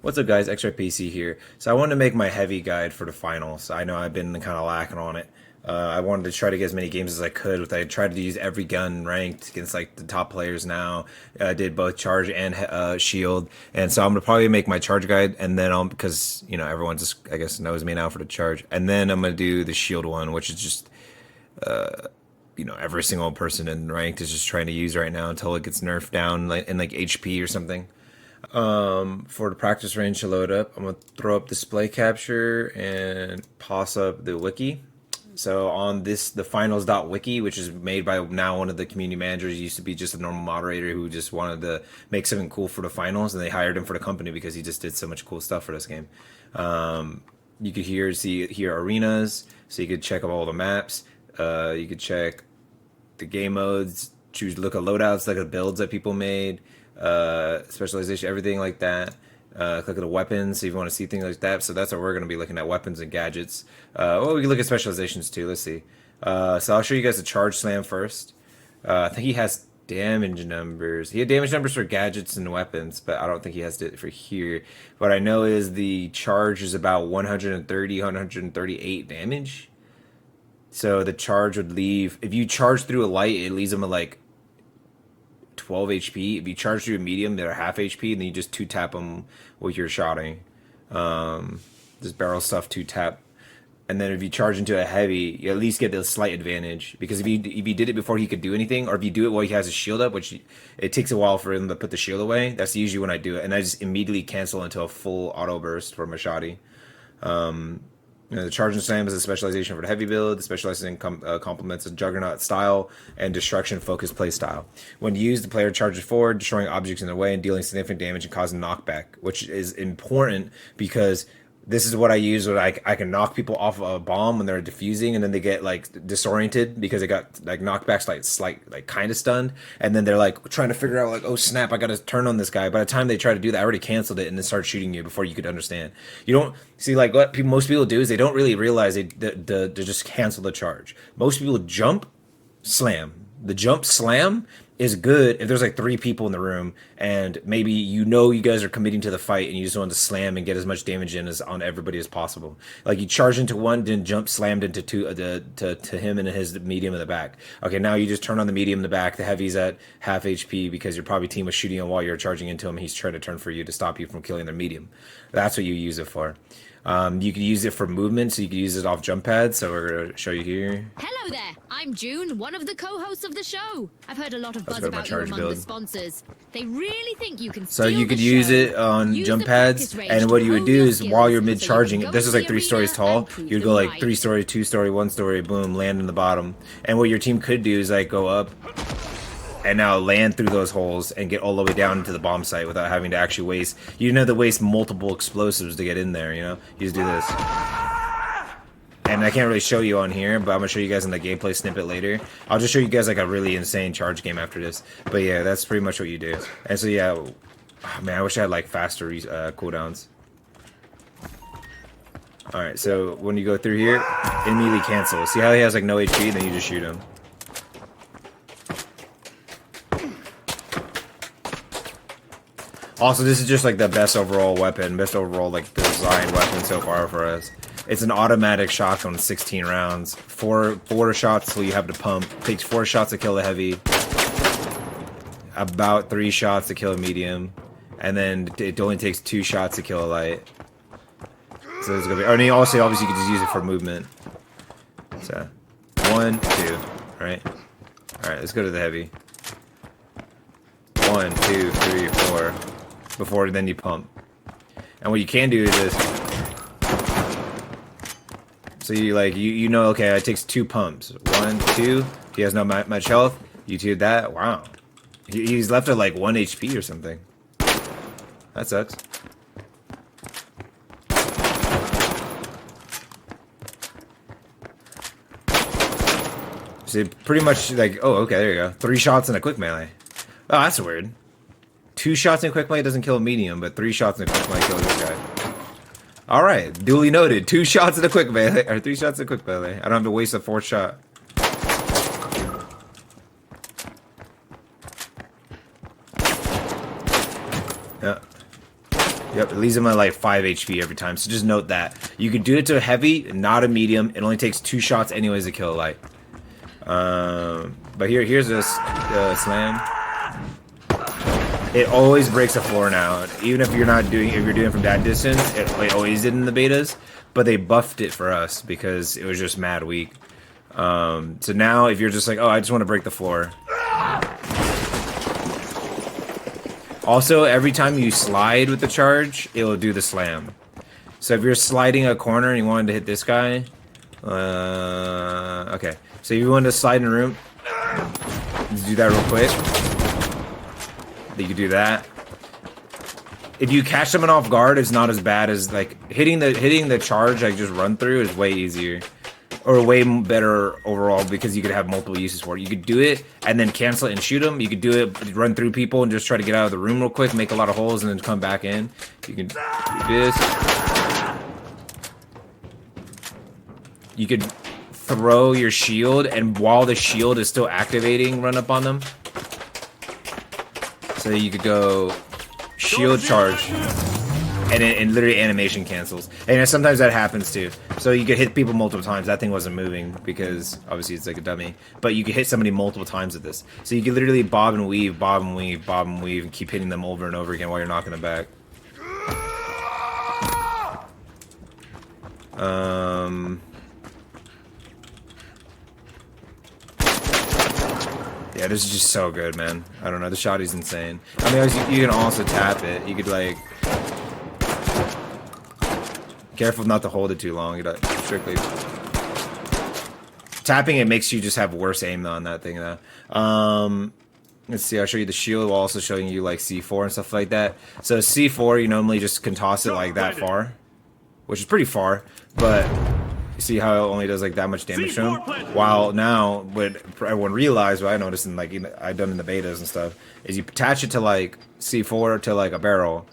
What's up, guys? Xraypc here. So I wanted to make my heavy guide for the finals. I know I've been kind of lacking on it. I wanted to try to get as many games as I could. I tried to use every gun ranked against like the top players now. I did both charge and shield, and so I'm gonna probably make my charge guide, and then I'll because everyone just I guess knows me now for the charge, and then I'm gonna do the shield one, which is just every single person in ranked is just trying to use right now until it gets nerfed down like in like HP or something. For the practice range to load up, I'm gonna throw up display capture and pause up the wiki. So on this, the finals.wiki, which is made by now one of the community managers, he used to be just a normal moderator who just wanted to make something cool for the finals, and they hired him for the company because he just did so much cool stuff for this game. You could see here arenas, so you could check up all the maps. You could check the game modes, look at loadouts, look at builds that people made, specialization, everything like that. Click at the weapons, so if you want to see things like that. So that's what we're going to be looking at, weapons and gadgets. Well, we can look at specializations too. Let's see. So I'll show you guys the charge slam first. I think he has damage numbers. He had damage numbers for gadgets and weapons, but I don't think he has it for here. What I know is the charge is about 130, 138 damage. So the charge would leave, if you charge through a light, it leaves him at like 12 HP. If you charge through a medium, they're half HP, and then you just two tap them with your shotting. Just barrel stuff two tap, and then if you charge into a heavy, you at least get the slight advantage, because if you did it before he could do anything, or if you do it while he has his shield up, which it takes a while for him to put the shield away. That's usually when I do it, and I just immediately cancel into a full auto burst for my shotty. The charge and slam is a specialization for the heavy build. The specialization complements a juggernaut style and destruction focused play style. When used, the player charges forward, destroying objects in their way and dealing significant damage and causing knockback, which is important because this is what I use when I can knock people off a bomb when they're defusing, and then they get like disoriented because they got like knockbacks, like kind of stunned, and then they're like trying to figure out like, oh snap, I gotta turn on this guy. By the time they try to do that, I already canceled it and then start shooting you before you could understand. You don't see like what most people do is they don't really realize they just cancel the charge. Most people jump, slam. The jump slam is good if there's like three people in the room and maybe you guys are committing to the fight and you just want to slam and get as much damage in as on everybody as possible. Like you charged into one, then jump slammed into two to him and his medium in the back. Okay, now you just turn on the medium in the back. The heavy's at half HP because your probably team was shooting him while you're charging into him. And he's trying to turn for you to stop you from killing their medium. That's what you use it for. You could use it for movement, so you could use it off jump pads. So we're going to show you here. Hello there, I'm June, one of the co-hosts of the show. I've heard a lot of buzz about you among the sponsors. They really think you can So you could use it on jump pads, and what you would do is while you're mid-charging, this is like 3 stories tall, you'd go like 3 story, 2 story, 1 story, boom, land in the bottom. And what your team could do is like go up, and now land through those holes and get all the way down into the bomb site without having to actually waste. You don't have to waste multiple explosives to get in there, You just do this. And I can't really show you on here, but I'm going to show you guys in the gameplay snippet later. I'll just show you guys like a really insane charge game after this. But yeah, that's pretty much what you do. And so yeah, oh, man, I wish I had like faster cooldowns. Alright, so when you go through here, immediately cancel. See how he has like no HP, then you just shoot him. Also, this is just like the best overall weapon, best overall like design weapon so far for us. It's an automatic shotgun, 16 rounds, four shots till you have to pump. It takes 4 shots to kill the heavy, about 3 shots to kill a medium, and then it only takes 2 shots to kill a light. So it's gonna be. I mean, also obviously you can just use it for movement. So 1, 2, right? All right, let's go to the heavy. 1, 2, 3, 4. Before then you pump. And what you can do is this. So you like okay, it takes 2 pumps. 1, 2. He has no much health. You do that. Wow. He's left at like 1 HP or something. That sucks. So pretty much like, oh okay, there you go. 3 shots and a quick melee. Oh, that's weird. 2 shots in quick melee doesn't kill a medium, but 3 shots in a quick melee kills this guy. Alright, duly noted. 2 shots in a quick melee, or 3 shots in a quick melee. I don't have to waste a 4th shot. Yeah. Yep, it leaves him at like 5 HP every time. So just note that. You can do it to a heavy, not a medium. It only takes 2 shots anyways to kill a light. But here's a slam. It always breaks a floor now. Even if you're doing it from that distance, it always did in the betas. But they buffed it for us because it was just mad weak. So now if you're just like, oh, I just want to break the floor. Also, every time you slide with the charge, it will do the slam. So if you're sliding a corner and you wanted to hit this guy, okay. So if you wanted to slide in a room, do that real quick. You can do that. If you catch someone off guard, it's not as bad as like hitting the charge. Like just run through is way easier. Or way better overall because you could have multiple uses for it. You could do it and then cancel it and shoot them. You could do it, run through people and just try to get out of the room real quick, make a lot of holes, and then come back in. You can do this. You could throw your shield, and while the shield is still activating, run up on them. So you could go shield charge. And literally animation cancels. And sometimes that happens too. So you could hit people multiple times. That thing wasn't moving because obviously it's like a dummy. But you could hit somebody multiple times with this. So you could literally bob and weave, bob and weave, bob and weave, and keep hitting them over and over again while you're knocking them back. Yeah, this is just so good, man. I don't know. The shotty's insane. I mean, you can also tap it. You could like... Careful not to hold it too long. You gotta strictly tapping it makes you just have worse aim on that thing though. Let's see. I'll show you the shield while also showing you like C4 and stuff like that. So C4, you normally just can toss it like that far, which is pretty far. But you see how it only does like that much damage to him. While now, what everyone realized, what I noticed in like I've done in the betas and stuff, is you attach it to like C4 to like a barrel.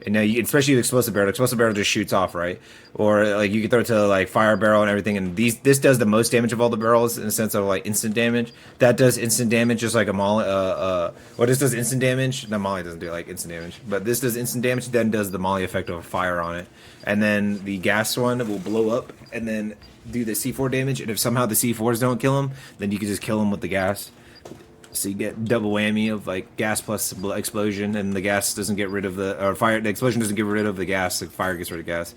And now, especially the explosive barrel just shoots off, right? Or like you can throw it to like fire barrel and everything. And this does the most damage of all the barrels in the sense of like instant damage. That does instant damage just like a molly. This does instant damage. No, molly doesn't do like instant damage, but this does instant damage. Then does the molly effect of a fire on it. And then the gas one will blow up and then do the C4 damage. And if somehow the C4s don't kill him, then you can just kill him with the gas. So you get double whammy of like gas plus explosion, and the gas doesn't get rid of the fire. The explosion doesn't get rid of the gas. The fire gets rid of gas.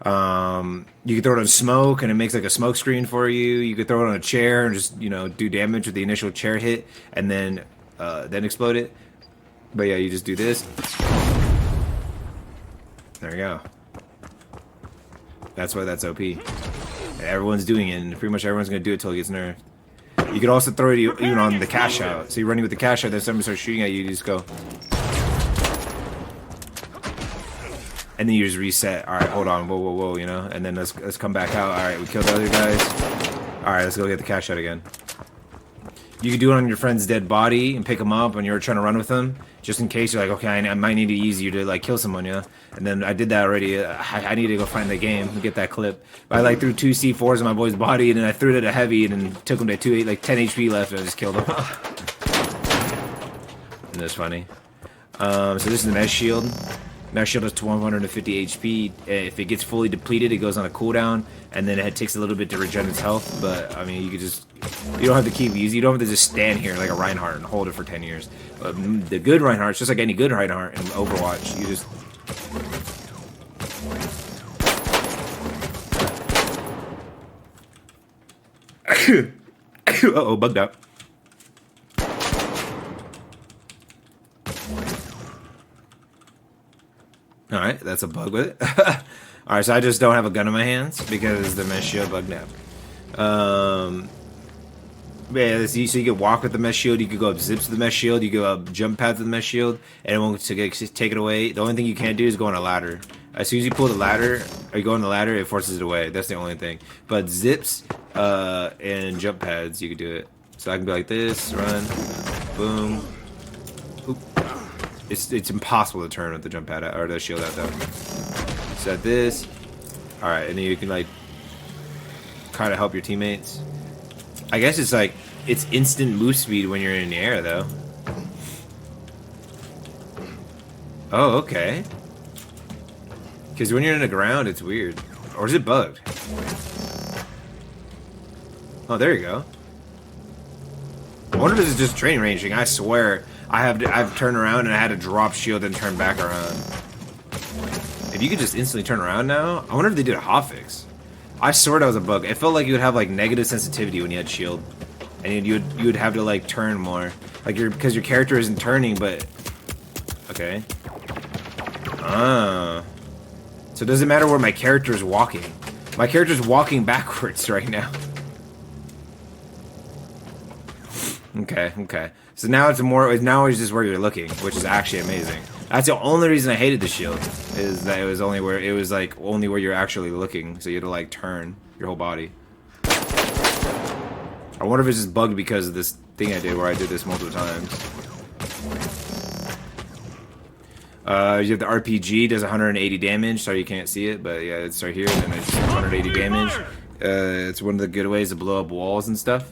You can throw it on smoke, and it makes like a smoke screen for you. You could throw it on a chair and just do damage with the initial chair hit, and then explode it. But yeah, you just do this. There you go. That's why that's OP. And everyone's doing it, and pretty much everyone's gonna do it till it gets nerfed. You could also throw it even on the cash out. So you're running with the cash out, then somebody starts shooting at you, you just go. And then you just reset. Alright, hold on, whoa, and then let's come back out. Alright, we killed the other guys. Alright, let's go get the cash out again. You could do it on your friend's dead body and pick him up when you're trying to run with him. Just in case you're like, okay, I might need to use you to like kill someone, And then I did that already. I need to go find the game and get that clip. But I like threw 2 C4s in my boy's body, and then I threw it at a heavy, and then took him to 10 HP left, and I just killed him. And that's funny. So this is the mesh shield. Mesh shield is 150 HP. If it gets fully depleted, it goes on a cooldown, and then it takes a little bit to regen its health. But I mean, you don't have to keep using. You don't have to just stand here like a Reinhardt and hold it for 10 years. The good Reinhardt, just like any good Reinhardt in Overwatch, you just. Uh-oh, bugged out. Alright, that's a bug with it. Alright, so I just don't have a gun in my hands because the mesh shield bugged out. Yeah, so you can walk with the mesh shield, you could go up zips with the mesh shield, you go up jump pads with the mesh shield, and it won't take it away. The only thing you can't do is go on a ladder. As soon as you pull the ladder, or you go on the ladder, it forces it away. That's the only thing. But zips and jump pads, you could do it. So I can be like this, run, boom. Oop. It's impossible to turn with the jump pad out, or the shield out though. Set this. Alright, and then you can like kind of help your teammates. I guess it's instant move speed when you're in the air though. Oh, okay. Because when you're in the ground, it's weird. Or is it bugged? Oh, there you go. I wonder if this is just training ranging. I swear, I've turned around and I had to drop shield and turn back around. If you could just instantly turn around now, I wonder if they did a hotfix. I swear that was a bug. It felt like you would have like negative sensitivity when you had shield, and you would have to like turn more, like because your character isn't turning, but okay. Ah, so it doesn't matter where my character is walking. My character's walking backwards right now. Okay. So now it's just where you're looking, which is actually amazing. That's the only reason I hated the shield, is that it was only where you're actually looking, so you had to like turn your whole body. I wonder if it's just bugged because of this thing I did where I did this multiple times. You have the RPG, does 180 damage. Sorry you can't see it, but yeah, it's right here, and then it's 180 damage. It's one of the good ways to blow up walls and stuff.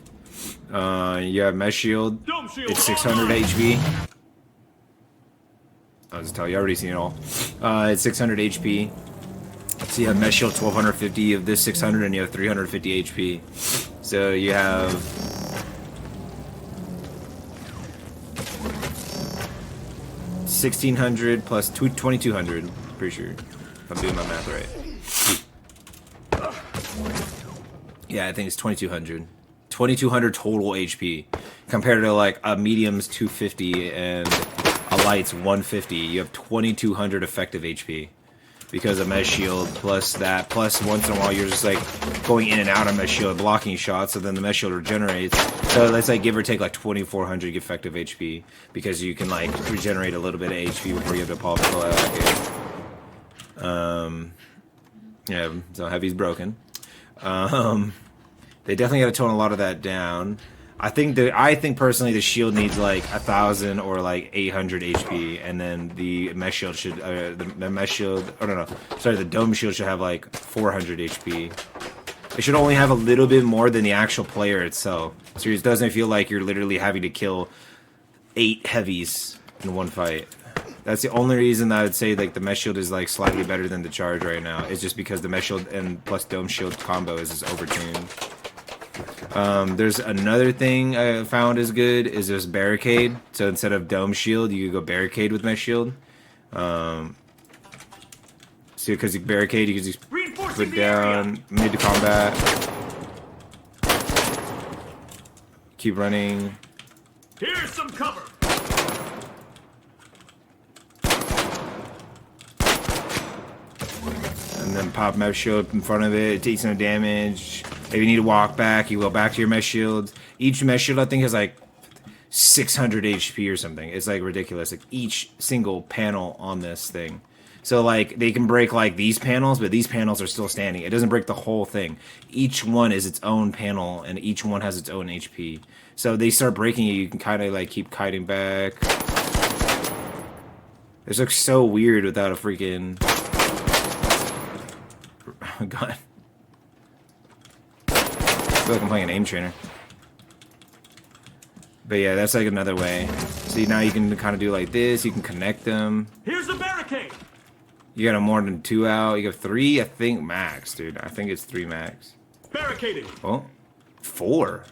You have mesh shield. It's 600 HP. I'll just tell you, I already seen it all. It's 600 HP. So you have mesh shield 1250 of this 600, and you have 350 HP. So you have 1600 plus 2200. Pretty sure, if I'm doing my math right. Yeah, I think it's 2200. 2200 total HP compared to like a medium's 250 and a light's 150. You have 2200 effective HP because of mesh shield plus that, plus once in a while you're just like going in and out of mesh shield blocking shots, so then the mesh shield regenerates, so let's like give or take like 2400 effective HP because you can like regenerate a little bit of HP before you have to pull out. Yeah, so heavy's broken. They definitely got to tone a lot of that down. I think personally the shield needs like 1000 or like 800 HP, and then the mesh shield should the mesh shield. Oh no, sorry, the dome shield should have like 400 HP. It should only have a little bit more than the actual player itself, so it doesn't feel like you're literally having to kill 8 heavies in one fight. That's the only reason that I would say like the mesh shield is like slightly better than the charge right now. It's just because the mesh shield and plus dome shield combo is just overtuned. There's another thing I found is good, is this barricade. So instead of dome shield, you could go barricade with mesh shield. So because you barricade, you can just put down mid to combat. Keep running. Here's some cover. And then pop mesh shield in front of it. It takes no damage. If you need to walk back, you go back to your mesh shields. Each mesh shield, I think, has like 600 HP or something. It's like ridiculous. Like each single panel on this thing. So like they can break like these panels, but these panels are still standing. It doesn't break the whole thing. Each one is its own panel, and each one has its own HP. So they start breaking it, you can kind of like keep kiting back. This looks so weird without a freaking... Oh god. I feel like I'm playing an aim trainer. But yeah, that's like another way. See, now you can kind of do like this. You can connect them. Here's the barricade. You got a more than 2 out. You got 3, I think, max, dude. I think it's 3 max. Barricading. Oh, 4.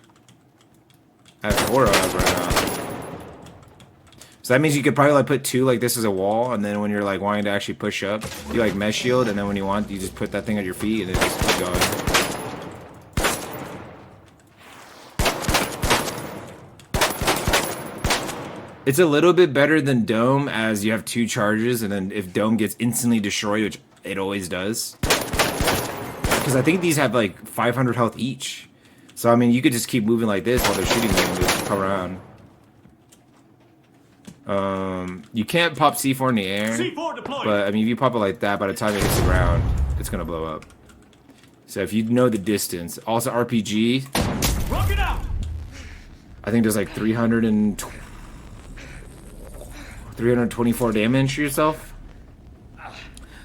I have 4 out right now. So that means you could probably like put 2 like this as a wall, and then when you're like wanting to actually push up, you like mesh shield, and then when you want, you just put that thing at your feet, and it just keep going. It's a little bit better than Dome, as you have 2 charges, and then if Dome gets instantly destroyed, which it always does, because I think these have like 500 health each. So I mean, you could just keep moving like this while they're shooting you and just come around. You can't pop C4 in the air, C4 deployed. but I mean, if you pop it like that, by the time it hits the ground, it's gonna blow up. So if you know the distance, also RPG, Rock it out. I think there's like 324 damage to yourself.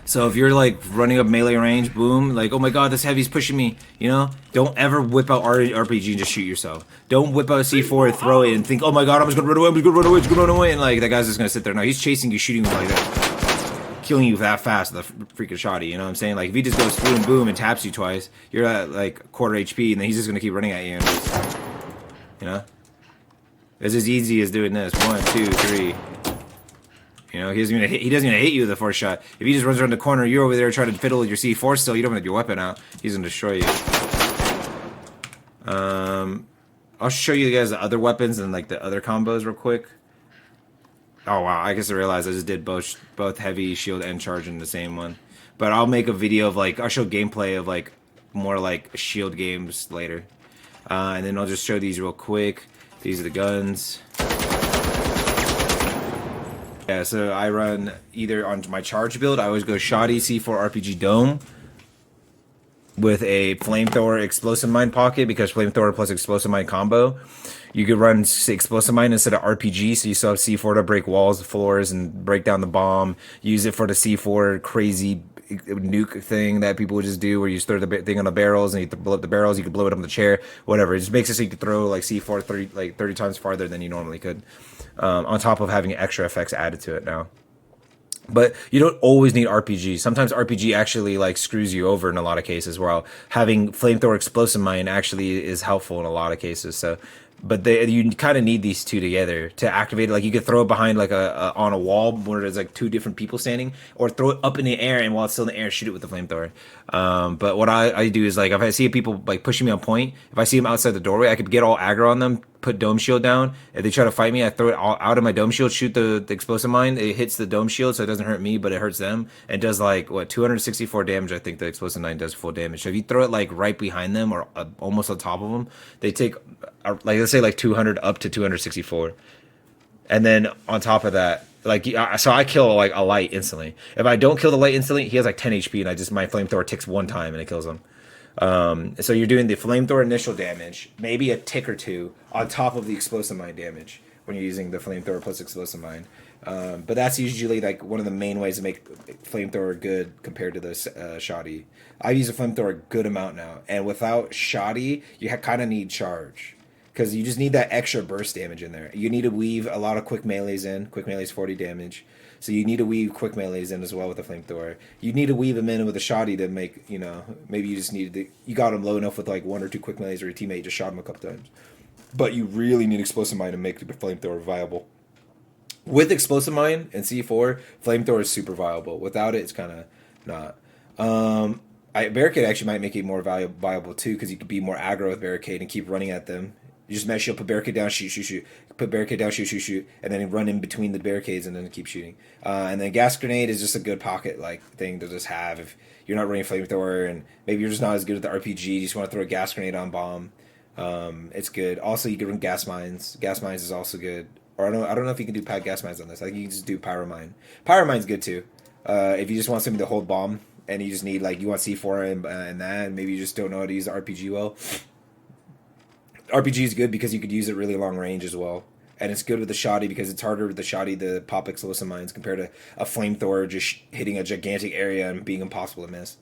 So if you're like running up melee range, boom, like, oh my god, this heavy's pushing me, you know? Don't ever whip out RPG and just shoot yourself. Don't whip out C4 and throw it and think, oh my god, I'm just gonna run away, and like that guy's just gonna sit there. No, he's chasing you, shooting you like that. killing you that fast with a freaking shotty. You know what I'm saying? Like if he just goes boom boom and taps you twice, you're at like quarter HP, and then he's just gonna keep running at you. And just, you know, it's as easy as doing this. 1, 2, 3. You know, he doesn't even hit you with the first shot. If he just runs around the corner, you're over there trying to fiddle with your C4 still. You don't have your weapon out. He's gonna destroy you. I'll show you guys the other weapons and like the other combos real quick. Oh wow, I guess I realized I just did both heavy shield and charge in the same one. But I'll make a video of like, I'll show gameplay of like more like shield games later. And then I'll just show these real quick. These are the guns. Yeah, so I run either on my charge build, I always go shoddy C4 RPG dome with a flamethrower explosive mine pocket, because flamethrower plus explosive mine combo. You could run explosive mine instead of RPG, so you still have C4 to break walls, floors, and break down the bomb. Use it for the C4 crazy nuke thing that people would just do, where you just throw the thing on the barrels and you blow up the barrels. You could blow it up on the chair, whatever. It just makes it so you could throw like C4 30 times farther than you normally could, on top of having extra effects added to it now. But you don't always need RPG. Sometimes RPG actually like screws you over in a lot of cases, while having flamethrower explosive mine actually is helpful in a lot of cases. So, but you kind of need these two together to activate it. Like you could throw it behind like on a wall where there's like two different people standing, or throw it up in the air, and while it's still in the air, shoot it with the flamethrower. But what I do is like, if I see people like pushing me on point, if I see them outside the doorway, I could get all aggro on them, put dome shield down. If they try to fight me, I throw it all out of my dome shield, shoot the explosive mine. It hits the dome shield, so it doesn't hurt me, but it hurts them. And does like what 264 damage. I think the explosive mine does full damage. So if you throw it like right behind them or almost on top of them, they take like, let's say like 200 up to 264. And then on top of that, like, so I kill like a light instantly. If I don't kill the light instantly, he has like 10 HP, and my flamethrower ticks one time and it kills him. So you're doing the flamethrower initial damage, maybe a tick or two on top of the explosive mine damage when you're using the flamethrower plus explosive mine. But that's usually like one of the main ways to make flamethrower good compared to the shoddy. I use a flamethrower a good amount now, and without shoddy, you kind of need charge, because you just need that extra burst damage in there. You need to weave a lot of quick melees in. Quick melee's 40 damage. So you need to weave quick melees in as well with the flamethrower. You need to weave them in with a shoddy to make, you know, maybe you just needed to, you got them low enough with like 1 or 2 quick melees, or your teammate just shot them a couple times. But you really need explosive mine to make the flamethrower viable. With explosive mine and C4, flamethrower is super viable. Without it, it's kind of not. Barricade actually might make it more viable too, because you could be more aggro with barricade and keep running at them. You just mesh up, put barricade down, shoot, shoot, shoot. Put barricade down, shoot, shoot, shoot, and then run in between the barricades and then keep shooting. And then gas grenade is just a good pocket like thing to just have if you're not running flamethrower, and maybe you're just not as good at the RPG. You just want to throw a gas grenade on bomb. It's good. Also, you can run gas mines. Gas mines is also good. Or I don't know if you can do gas mines on this. I think you can just do pyro mine. Pyro mine's good too. If you just want something to hold bomb and you just need like you want C4 and that, and maybe you just don't know how to use the RPG well. RPG is good because you could use it really long range as well. And it's good with the shoddy because it's harder with the shoddy to pop explosive mines compared to a flamethrower just hitting a gigantic area and being impossible to miss.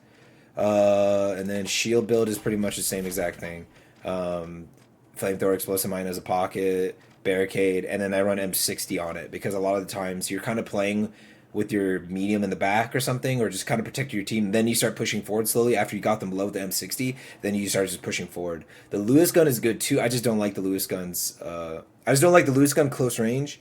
And then shield build is pretty much the same exact thing. Flamethrower, explosive mine as a pocket, barricade, and then I run M60 on it because a lot of the times you're kind of playing with your medium in the back or something, or just kind of protect your team. Then you start pushing forward slowly. After you got them low with the M60, then you start just pushing forward. The Lewis gun is good too. I just don't like the Lewis guns. I just don't like the Lewis gun close range,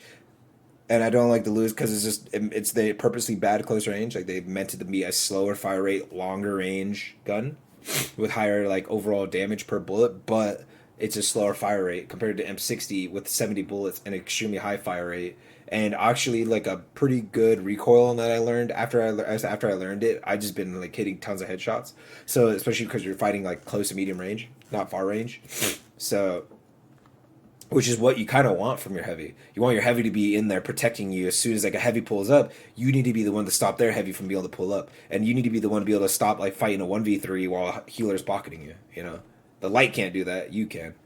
and I don't like the Lewis because it's they purposely bad close range. Like they meant it to be a slower fire rate, longer range gun with higher like overall damage per bullet, but it's a slower fire rate compared to M60 with 70 bullets and extremely high fire rate. And actually, like a pretty good recoil that I learned after I learned it. I just been like hitting tons of headshots. So especially because you're fighting like close to medium range, not far range. So, which is what you kind of want from your heavy. You want your heavy to be in there protecting you. As soon as like a heavy pulls up, you need to be the one to stop their heavy from being able to pull up, and you need to be the one to be able to stop like fighting a 1v3 while healer's pocketing you. You know, the light can't do that. You can.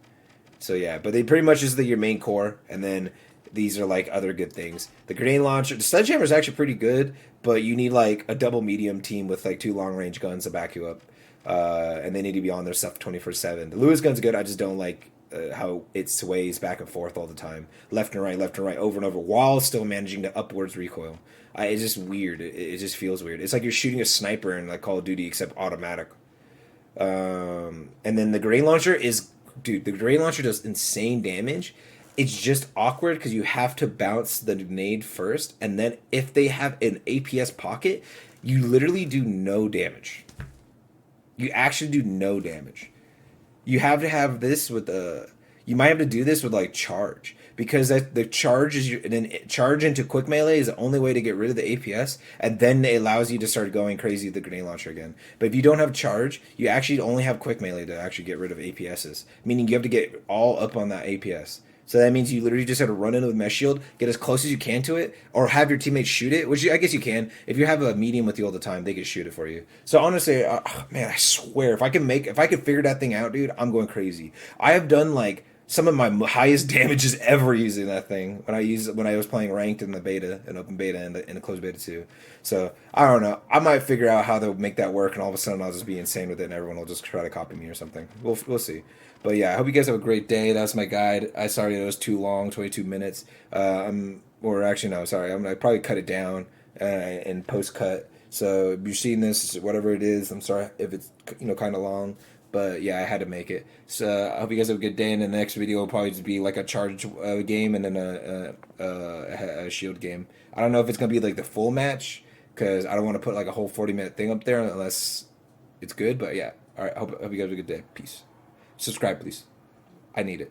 So yeah, but they pretty much is your main core, and then these are like other good things. The grenade launcher, the sledgehammer is actually pretty good, but you need like a double medium team with like 2 long range guns to back you up, and they need to be on their stuff 24/7. The Lewis gun's good. I just don't like how it sways back and forth all the time, left and right, over and over, while still managing to upwards recoil. It's just weird. It just feels weird. It's like you're shooting a sniper in like Call of Duty, except automatic. And then the grenade launcher is, dude, the grenade launcher does insane damage. It's just awkward because you have to bounce the grenade first, and then if they have an APS pocket, you literally do no damage. You actually do no damage. You have to have this with the. You might have to do this with like charge, because the charge is and then charge into quick melee is the only way to get rid of the APS, and then it allows you to start going crazy with the grenade launcher again. But if you don't have charge, you actually only have quick melee to actually get rid of APSs, meaning you have to get all up on that APS. So that means you literally just have to run into the mesh shield, get as close as you can to it, or have your teammates shoot it, which I guess you can. If you have a medium with you all the time, they can shoot it for you. So honestly, man, I swear, if I could figure that thing out, dude, I'm going crazy. I have done like some of my highest damages ever using that thing when I was playing ranked in the beta, in open beta, and in the closed beta too. So I don't know. I might figure out how to make that work, and all of a sudden I'll just be insane with it, and everyone will just try to copy me or something. We'll see. But yeah, I hope you guys have a great day. That's my guide. I sorry it was too long, 22 minutes. Or actually no, sorry. I'm gonna probably cut it down in post cut. So if you're seeing this, whatever it is, I'm sorry if it's kind of long. But yeah, I had to make it. So I hope you guys have a good day. And the next video will probably just be like a charge game and then a shield game. I don't know if it's gonna be like the full match, because I don't want to put like a whole 40-minute thing up there unless it's good. But yeah, all right. Hope you guys have a good day. Peace. Subscribe, please. I need it.